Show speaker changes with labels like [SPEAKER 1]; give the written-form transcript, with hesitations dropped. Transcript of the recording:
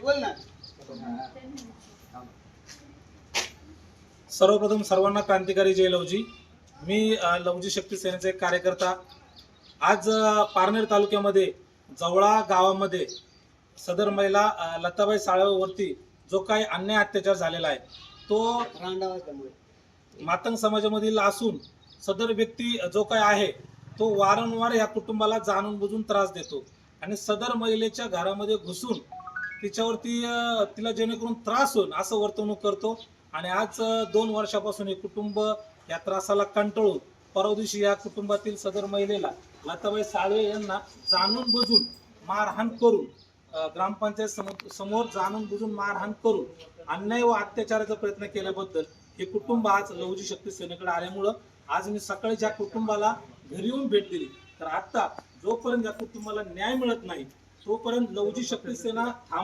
[SPEAKER 1] बोल ना.
[SPEAKER 2] सर्वप्रथम सर्वांना क्रांतिकारी जय लवजी. मी लवजी शक्ती सेनेचा एक कार्यकर्ता. आज पारनेर तालुक्यामध्ये जवळा गावामध्ये सदर महिला लताबाई साळवेवरती जो काही अन्याय अत्याचार झालेला आहे तो मातंग समाजामधील असून सदर व्यक्ती जो काही आहे तो वारंवार या कुटुंबाला जाणून बुजून त्रास देतो आणि सदर महिलेच्या घरामध्ये घुसून तिच्यावरती तिला जेणेकरून त्रास होईल असं वर्तवणूक करतो. आणि आज 2 वर्षापासून हे कुटुंब या त्रासाला कंटाळून परवा दिवशी या कुटुंबातील सदर महिलेला लताबाई साळवे यांना जाणून बुजून मारहाण करून ग्रामपंचायत समोर जाणून बुजून मारहाण करून अन्याय व अत्याचाराचा प्रयत्न केल्याबद्दल हे कुटुंब आज लवजी शक्ती सेनेकडे आल्यामुळं आज मी सकाळी ज्या कुटुंबाला घरी येऊन भेट दिली तर आता जोपर्यंत या कुटुंबाला न्याय मिळत नाही तोपर्यंत लवजी शक्ती सेना थांब